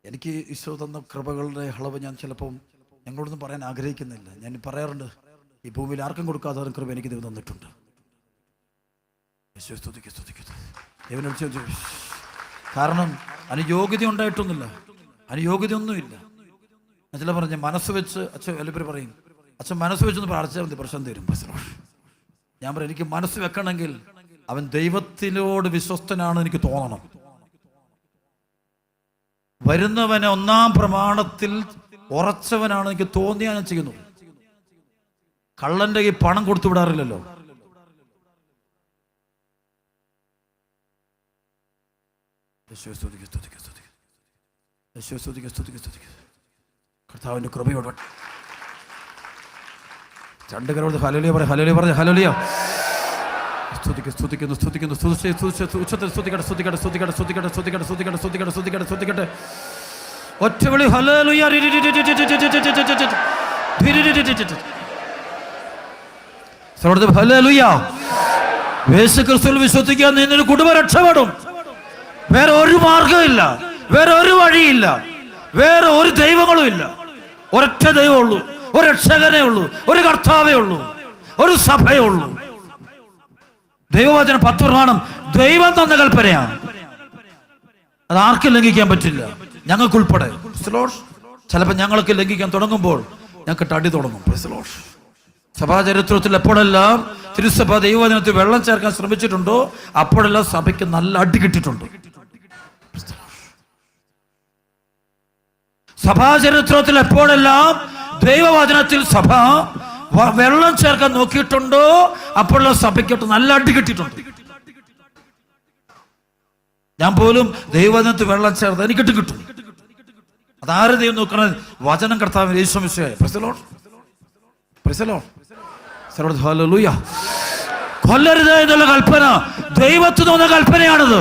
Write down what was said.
എനിക്ക് ഈശോ തന്ന കൃപകളുടെ അളവ് ഞാൻ ചിലപ്പം ഞങ്ങളോടൊന്നും പറയാൻ ആഗ്രഹിക്കുന്നില്ല. ഞാൻ പറയാറുണ്ട്, ഈ ഭൂമിയിൽ ആർക്കും കൊടുക്കാത്ത കൃപ എനിക്ക് ദൈവം തന്നിട്ടുണ്ട്. കാരണം അതിന് യോഗ്യത ഉണ്ടായിട്ടൊന്നുമില്ല, അതിന് യോഗ്യതയൊന്നുമില്ല. ഞാൻ ചില പറഞ്ഞ മനസ്സ് വെച്ച് അച്ഛൻ എല്ലാവരും പറയും, അച്ഛൻ മനസ്സ് വെച്ചൊന്ന് പ്രാർത്ഥിച്ചാൽ മതി, പ്രശ്നം തരും. ഞാൻ പറയും, എനിക്ക് മനസ്സ് വെക്കണമെങ്കിൽ അവൻ ദൈവത്തിനോട് വിശ്വസ്തനാണ് എനിക്ക് തോന്നണം. വരുന്നവനെ ഒന്നാം പ്രമാണത്തിൽ ഉറച്ചവനാണ് എനിക്ക് തോന്നിയാ ഞാൻ ചെയ്യുന്നു. കള്ളന്റെ ഈ പണം കൊടുത്തു വിടാറില്ലല്ലോ. കർത്താവിന്റെ കൃപയോടെ രണ്ട് കരോട് ഹല്ലേലൂയ പറ, ഹല്ലേലൂയ പറഞ്ഞ ഹല്ലേലൂയ. സ്തുതിക്കുന്നു ഒറ്റവിളി ഹല്ലേലൂയ. ഹല്ലേലൂയ. യേശുക്രിസ്തുവിൽ വിശ്വസിക്കാൻ നിന്നൊരു കുടുംബം രക്ഷപ്പെടും. വേറെ ഒരു മാർഗമില്ല, വേറെ ഒരു വഴിയില്ല, വേറെ ഒരു ദൈവങ്ങളും ഇല്ല. ഒരൊറ്റ ദൈവമുള്ളൂ, ഒരു രക്ഷകനേ ഉള്ളൂ, ഒരു കർത്താവേ ഉള്ളൂ, ഒരു സഭയേ ഉള്ളൂ. ദൈവവചനം 10 പ്രമാണം ദൈവം തന്ന കൽപ്പനയാണ്. അത് ആർക്കും ലംഘിക്കാൻ പറ്റില്ല, ഞങ്ങൾക്കുൾപ്പെടെ. ചിലപ്പോൾ ഞങ്ങൾക്ക് ലംഘിക്കാൻ തുടങ്ങുമ്പോൾ ഞങ്ങൾക്ക് അടി തുടങ്ങും. സഭാചരിത്രത്തിൽ എപ്പോഴെല്ലാം തിരുസഭ ദൈവവചനത്തിൽ വെള്ളം ചേർക്കാൻ ശ്രമിച്ചിട്ടുണ്ടോ അപ്പോഴെല്ലാം സഭയ്ക്ക് നല്ല അടി കിട്ടിയിട്ടുണ്ട്. സഭാചരിത്രത്തിൽ എപ്പോഴെല്ലാം ദൈവവചനത്തിൽ സഭ വെള്ളം ചേർക്കാൻ നോക്കിയിട്ടുണ്ടോ അപ്പോഴുള്ള സഭയ്ക്കോട്ട് നല്ല അടി കിട്ടിയിട്ടുണ്ട്. ഞാൻ പോലും ദൈവവചനത്തിൽ വെള്ളം ചേർത്ത് എനിക്കിട്ട് കിട്ടും. അതാരും ദൈവം നോക്കണത് വചനം കർത്താവിന്റെ യേശു മിശിഹായ. ഹല്ലേലൂയ. കൊല്ലരുത് എന്നുള്ള കൽപ്പന ദൈവത്തിന് തന്ന കൽപ്പനയാണത്.